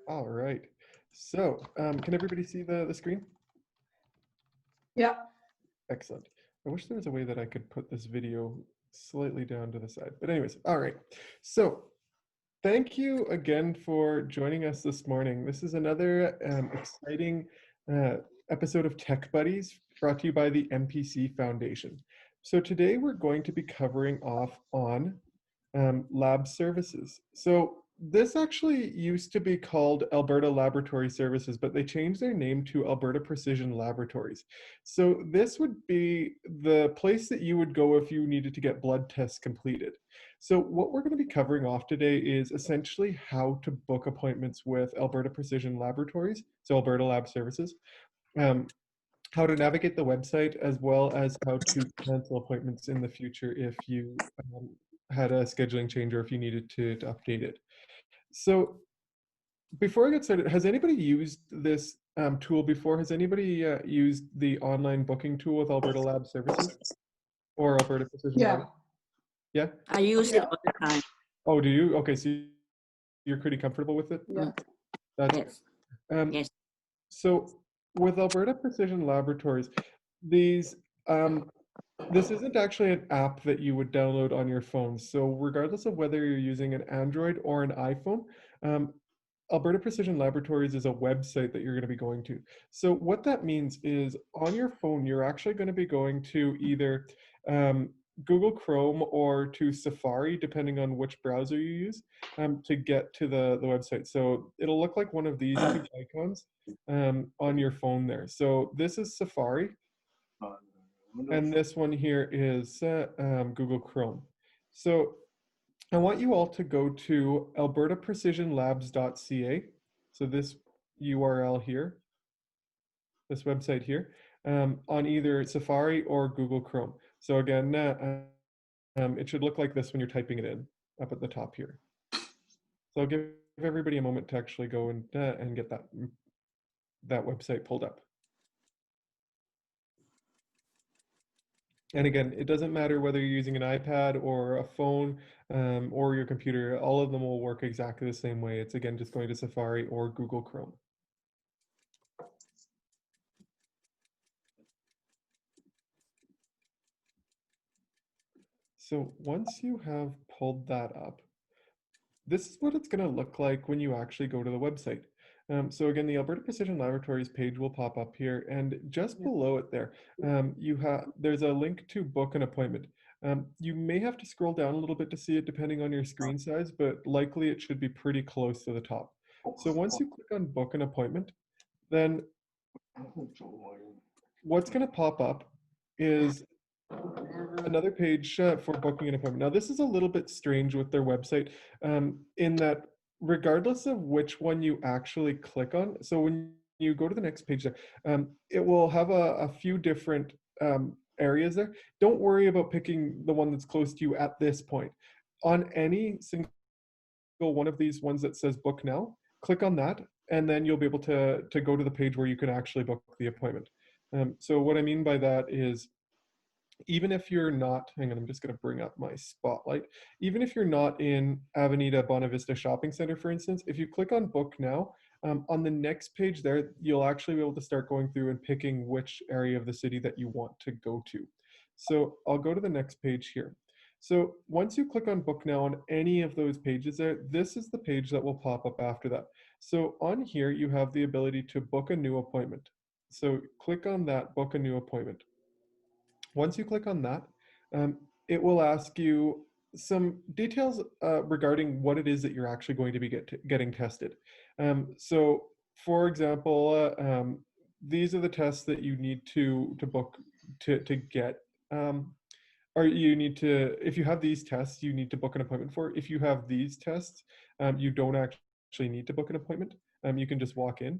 All right. So, can everybody see the screen? Yeah. Excellent. I wish there was a way that I could put this video slightly down to the side. But anyways, all right. So, thank you again for joining us this morning. This is another exciting uh, episode of Tech Buddies brought to you by the MPC Foundation. So today we're going to be covering off on lab services. So this actually used to be called Alberta Laboratory Services, but they changed their name to Alberta Precision Laboratories. So this would be the place that you would go if you needed to get blood tests completed. So what we're going to be covering off today is essentially how to book appointments with Alberta Precision Laboratories, so Alberta Lab Services, um, how to navigate the website, as well as how to cancel appointments in the future if you had a scheduling change or if you needed to update it. So before I get started, has anybody used this tool before? Has anybody used the online booking tool with Alberta Lab Services or Alberta Precision Yeah. Lab? Yeah? I use it all the time. Oh, do you? Okay, so you're pretty comfortable with it? Yeah. That's Yes. good. Yes. So with Alberta Precision Laboratories, these this isn't actually an app that you would download on your phone. So regardless of whether you're using an Android or an iPhone, um, Alberta Precision Laboratories is a website that you're going to be going to. So what that means is on your phone, you're actually going to be going to either um, Google Chrome or to Safari, depending on which browser you use, to get to the website. So it'll look like one of these two icons on your phone there. So this is Safari, and this one here is Google Chrome. So I want you all to go to albertaprecisionlabs.ca. So this URL here, this website here, on either Safari or Google Chrome. So again, it should look like this when you're typing it in up at the top here. So I'll give everybody a moment to actually go and get that website pulled up. And again, it doesn't matter whether you're using an iPad or a phone or your computer, all of them will work exactly the same way. It's again just going to Safari or Google Chrome. So once you have pulled that up, this is what it's going to look like when you actually go to the website. So again, the Alberta Precision Laboratories page will pop up here, and just below it there, there's a link to book an appointment. You may have to scroll down a little bit to see it depending on your screen size, but likely it should be pretty close to the top. So once you click on book an appointment, then what's going to pop up is another page for booking an appointment. Now, this is a little bit strange with their website in that regardless of which one you actually click on, so when you go to the next page there, it will have a few different areas there. Don't worry about picking the one that's close to you at this point. On any single one of these ones that says book now, click on that, and then you'll be able to go to the page where you can actually book the appointment. So what I mean by that is, even if you're not, hang on, I'm just going to bring up my spotlight. Even if you're not in Avenida Bonavista Shopping Center, for instance, if you click on book now, on the next page there, you'll actually be able to start going through and picking which area of the city that you want to go to. So I'll go to the next page here. So once you click on book now on any of those pages there, this is the page that will pop up after that. So on here, you have the ability to book a new appointment. So click on that, book a new appointment. Once you click on that, it will ask you some details regarding what it is that you're actually going to be getting tested. So, for example, these are the tests that you need to book to get. Or you need to, if you have these tests, you need to book an appointment for. If you have these tests, you don't actually need to book an appointment. You can just walk in.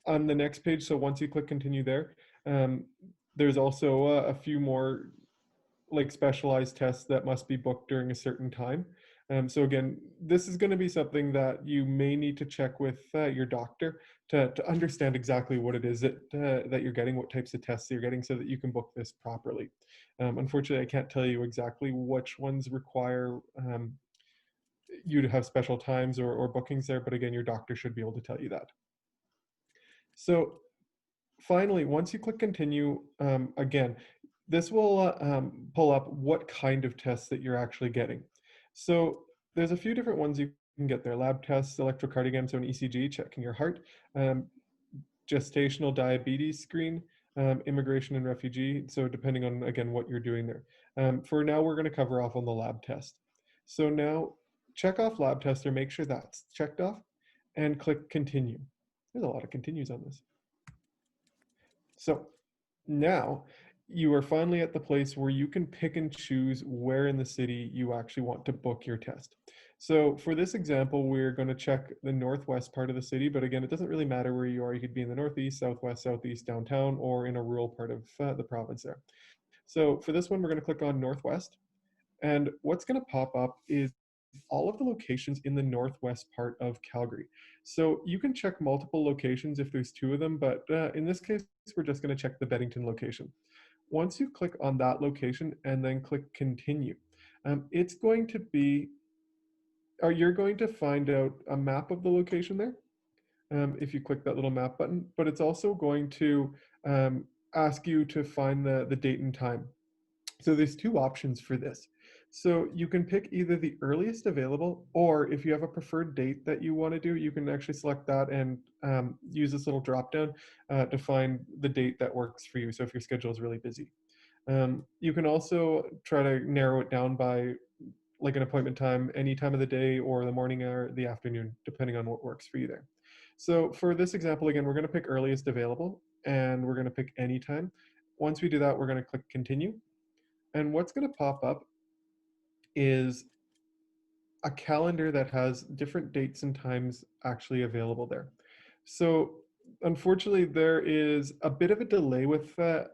On the next page, so once you click continue there, there's also a few more like specialized tests that must be booked during a certain time. So again, this is going to be something that you may need to check with your doctor to understand exactly what it is that you're getting, what types of tests you're getting, so that you can book this properly. Unfortunately, I can't tell you exactly which ones require you to have special times or bookings there, but again, your doctor should be able to tell you that. So finally, once you click continue, again, this will pull up what kind of tests that you're actually getting. So there's a few different ones you can get there: lab tests, electrocardiogram, so an ECG, checking your heart, um, gestational diabetes screen, immigration and refugee. So depending on, again, what you're doing there. For now, we're going to cover off on the lab test. So now check off lab test or make sure that's checked off and click continue. There's a lot of continues on this. So now you are finally at the place where you can pick and choose where in the city you actually want to book your test. So for this example, we're going to check the northwest part of the city, but again, it doesn't really matter where you are. You could be in the northeast, southwest, southeast, downtown, or in a rural part of the province there. So for this one, we're going to click on northwest. And what's going to pop up is all of the locations in the northwest part of Calgary. So you can check multiple locations if there's two of them, but in this case, we're just going to check the Bennington location. Once you click on that location and then click continue, it's going to be, or you're going to find out a map of the location there if you click that little map button, but it's also going to ask you to find the date and time. So there's two options for this. So you can pick either the earliest available, or if you have a preferred date that you want to do, you can actually select that and use this little drop down to find the date that works for you. So if your schedule is really busy. You can also try to narrow it down by like an appointment time, any time of the day or the morning or the afternoon, depending on what works for you there. So for this example, again, we're going to pick earliest available and we're going to pick any time. Once we do that, we're going to click continue. And what's going to pop up is a calendar that has different dates and times actually available there. So unfortunately, there is a bit of a delay with our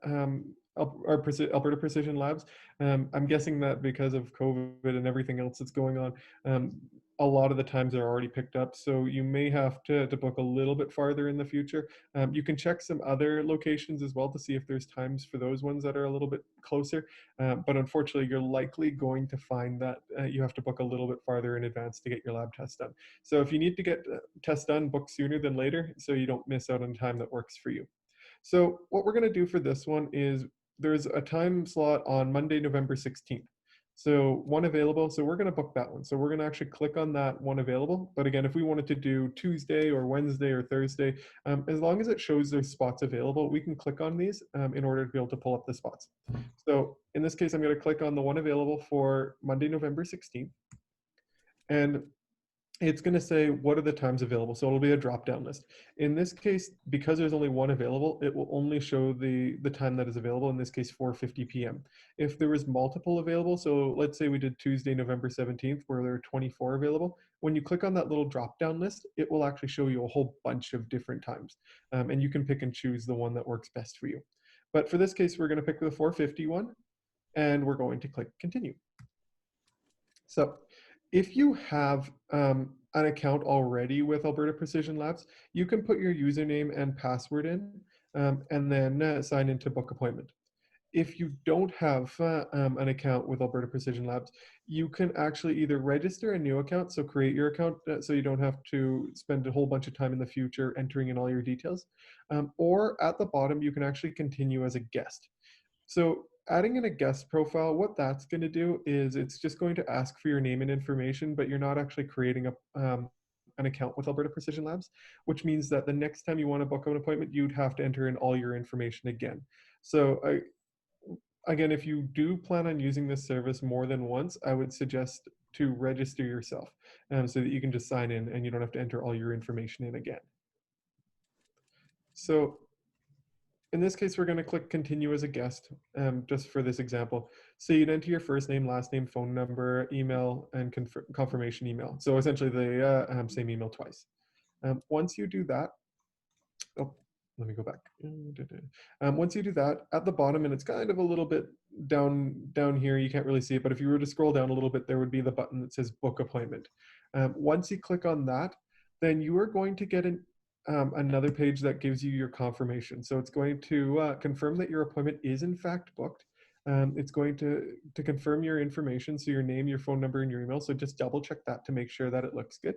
Alberta Precision Labs. I'm guessing that because of COVID and everything else that's going on, a lot of the times are already picked up. So you may have to book a little bit farther in the future. You can check some other locations as well to see if there's times for those ones that are a little bit closer. But unfortunately, you're likely going to find that you have to book a little bit farther in advance to get your lab test done. So if you need to get tests done, book sooner than later so you don't miss out on time that works for you. So what we're going to do for this one is there's a time slot on Monday, November 16th. So one available, so we're going to book that one. So we're going to actually click on that one available. But again, if we wanted to do Tuesday or Wednesday or Thursday, as long as it shows there's spots available, we can click on these in order to be able to pull up the spots. So in this case, I'm going to click on the one available for Monday, November 16th. And it's going to say, what are the times available? So it'll be a drop-down list. In this case, because there's only one available, it will only show the time that is available, in this case, 4:50 p.m. If there was multiple available, so let's say we did Tuesday, November 17th, where there are 24 available, when you click on that little drop-down list, it will actually show you a whole bunch of different times. And you can pick and choose the one that works best for you. But for this case, we're going to pick the 4:50 one, and we're going to click continue. So if you have an account already with Alberta Precision Labs, you can put your username and password in and then sign into book appointment. If you don't have an account with Alberta Precision Labs, you can actually either register a new account, so create your account so you don't have to spend a whole bunch of time in the future entering in all your details, or at the bottom, you can actually continue as a guest. So adding in a guest profile, what that's going to do is it's just going to ask for your name and information, but you're not actually creating an account with Alberta Precision Labs, which means that the next time you want to book an appointment, you'd have to enter in all your information again. So again, if you do plan on using this service more than once, I would suggest to register yourself so that you can just sign in and you don't have to enter all your information in again. So in this case, we're going to click continue as a guest just for this example. So you'd enter your first name, last name, phone number, email, and confirmation email. So essentially the same email twice. Once you do that, oh, let me go back. Once you do that, at the bottom, and it's kind of a little bit down here, you can't really see it, but if you were to scroll down a little bit, there would be the button that says book appointment. Once you click on that, then you are going to get another page that gives you your confirmation. So it's going to confirm that your appointment is in fact booked. It's going to confirm your information, so your name, your phone number, and your email. So just double check that to make sure that it looks good.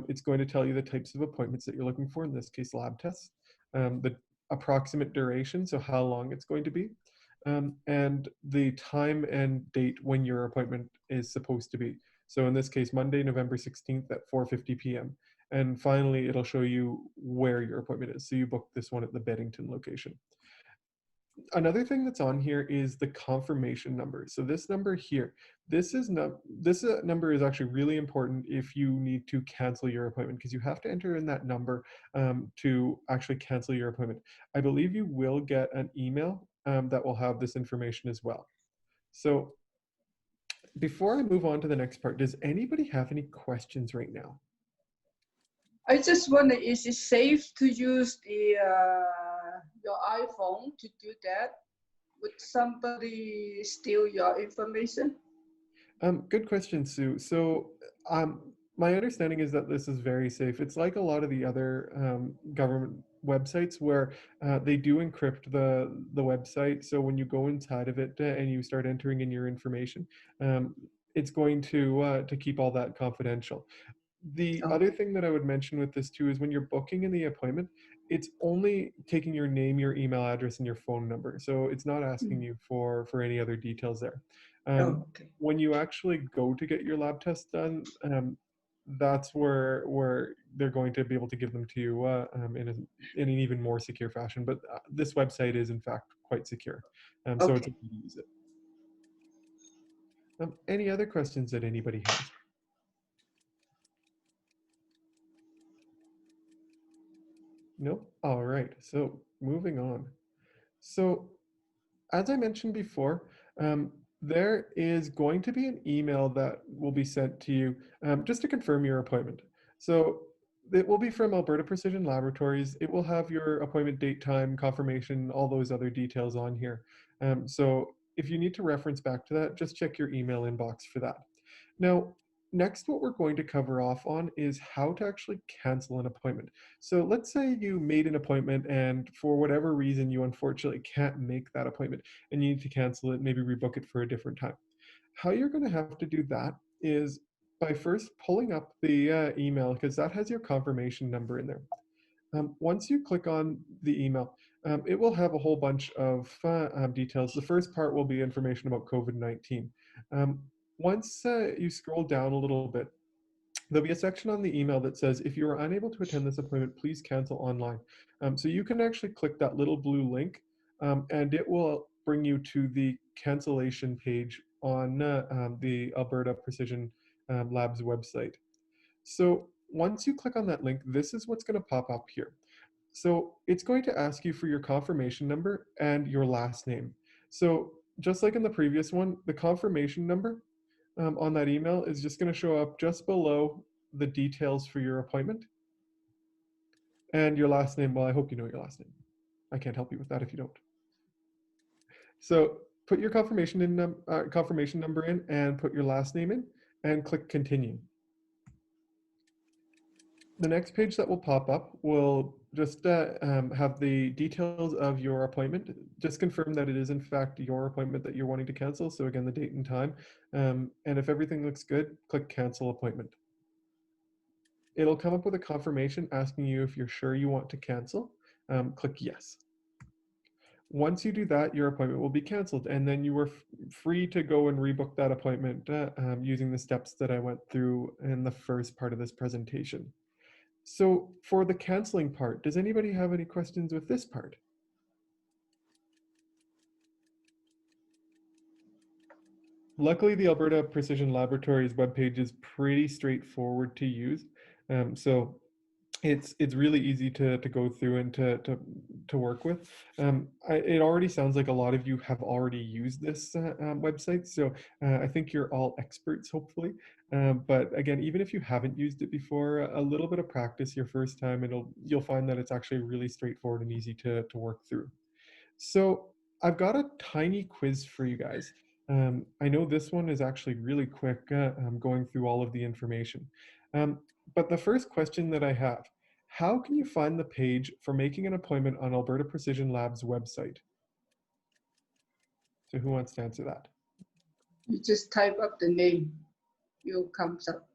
It's going to tell you the types of appointments that you're looking for, in this case, lab tests, the approximate duration, so how long it's going to be, and the time and date when your appointment is supposed to be. So in this case, Monday, November 16th at 4:50 p.m. And finally, it'll show you where your appointment is. So you booked this one at the Beddington location. Another thing that's on here is the confirmation number. So this number here, this number is actually really important if you need to cancel your appointment, because you have to enter in that number to actually cancel your appointment. I believe you will get an email that will have this information as well. So before I move on to the next part, does anybody have any questions right now? I just wonder, is it safe to use your iPhone to do that? Would somebody steal your information? Good question, Sue. So, my understanding is that this is very safe. It's like a lot of the other government websites where they do encrypt the website. So when you go inside of it and you start entering in your information, um, it's going to keep all that confidential. The other Okay. thing that I would mention with this too is when you're booking in the appointment, it's only taking your name, your email address, and your phone number. So it's not asking Mm. you for any other details there. Oh, okay. When you actually go to get your lab test done, that's where they're going to be able to give them to you in an even more secure fashion. But this website is in fact quite secure, so it's Okay. okay to use it. Any other questions that anybody has? Nope. All right. So moving on. So as I mentioned before, there is going to be an email that will be sent to you just to confirm your appointment. So it will be from Alberta Precision Laboratories. It will have your appointment date, time, confirmation, all those other details on here. So if you need to reference back to that, just check your email inbox for that. Now, next, what we're going to cover off on is how to actually cancel an appointment. So let's say you made an appointment and for whatever reason, you unfortunately can't make that appointment and you need to cancel it, maybe rebook it for a different time. How you're going to have to do that is by first pulling up the email, because that has your confirmation number in there. Once you click on the email, it will have a whole bunch of details. The first part will be information about COVID-19. Um, Once you scroll down a little bit, there'll be a section on the email that says, if you are unable to attend this appointment, please cancel online. So you can actually click that little blue link and it will bring you to the cancellation page on the Alberta Precision Labs website. So once you click on that link, this is what's going to pop up here. So it's going to ask you for your confirmation number and your last name. So just like in the previous one, the confirmation number on that email is just going to show up just below the details for your appointment. And your last name, well, I hope you know your last name. I can't help you with that if you don't. So put your confirmation number in and put your last name in and click continue. The next page that will pop up will just have the details of your appointment. Just confirm that it is in fact your appointment that you're wanting to cancel. So again, the date and time. And if everything looks good, click cancel appointment. It'll come up with a confirmation asking you if you're sure you want to cancel. Click yes. Once you do that, your appointment will be canceled, and then you are free to go and rebook that appointment using the steps that I went through in the first part of this presentation. So for the canceling part, does anybody have any questions with this part? Luckily, the Alberta Precision Laboratories webpage is pretty straightforward to use. So it's really easy to go through and to work with. It already sounds like a lot of you have already used this website, so I think you're all experts, hopefully. But again, even if you haven't used it before, a little bit of practice your first time, you'll find that it's actually really straightforward and easy to work through. So I've got a tiny quiz for you guys. I know this one is actually really quick, going through all of the information. Um, but the first question that I have, how can you find the page for making an appointment on Alberta Precision Labs website? So who wants to answer that? You just type up the name, it comes up.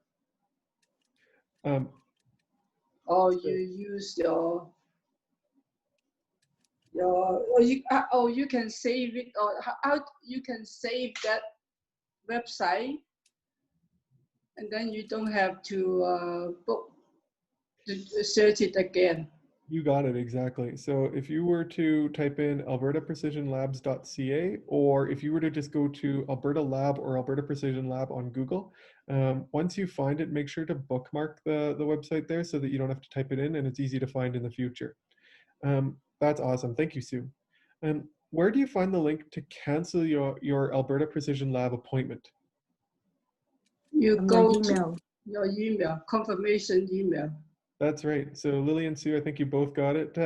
Or you use your you can save it, or how you can save that website, and then you don't have to search it again. You got it, exactly. So if you were to type in albertaprecisionlabs.ca, or if you were to just go to Alberta Lab or Alberta Precision Lab on Google, once you find it, make sure to bookmark the website there so that you don't have to type it in and it's easy to find in the future. That's awesome. Thank you, Sue. Where do you find the link to cancel your Alberta Precision Lab appointment? You From go your email. to your email, confirmation email. That's right. So Lily and Sue, I think you both got it.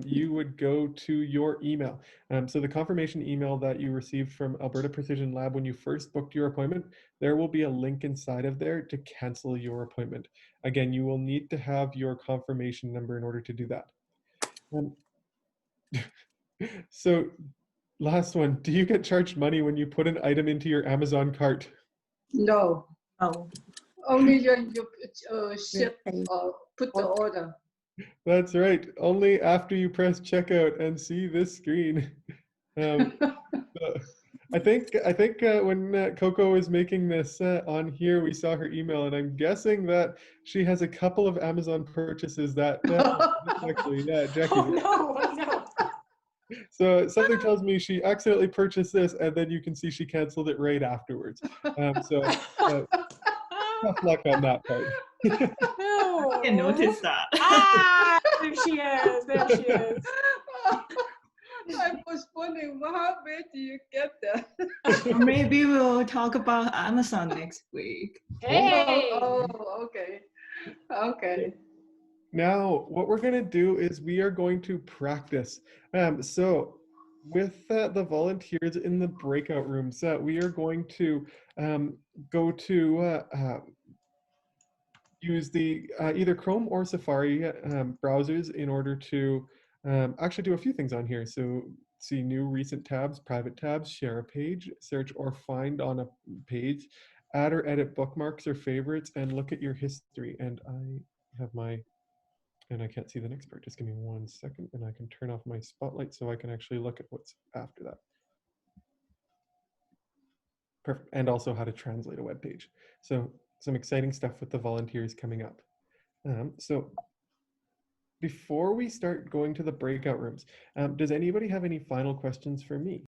You would go to your email. So the confirmation email that you received from Alberta Precision Lab when you first booked your appointment, there will be a link inside of there to cancel your appointment. Again, you will need to have your confirmation number in order to do that. So last one, do you get charged money when you put an item into your Amazon cart? No, Oh, only when you ship okay. or put the order. That's right. Only after you press checkout and see this screen. I think when Coco was making this on here, we saw her email, and I'm guessing that she has a couple of Amazon purchases that actually, yeah, Jackie. Oh no, oh no. So something tells me she accidentally purchased this, and then you can see she canceled it right afterwards. So tough luck on that part. No. I noticed that. Ah, there she is. There she is. I was wondering, where do you get that? Or maybe we'll talk about Amazon next week. Hey. Oh, okay. Okay. Now, what we're going to do is we are going to practice. So with the volunteers in the breakout rooms, we are going to go to use the either Chrome or Safari browsers in order to actually do a few things on here. So see new recent tabs, private tabs, share a page, search or find on a page, add or edit bookmarks or favorites, and look at your history. And I have and I can't see the next part. Just give me 1 second and I can turn off my spotlight so I can actually look at what's after that. Perfect. And also how to translate a web page. So some exciting stuff with the volunteers coming up. So before we start going to the breakout rooms, does anybody have any final questions for me?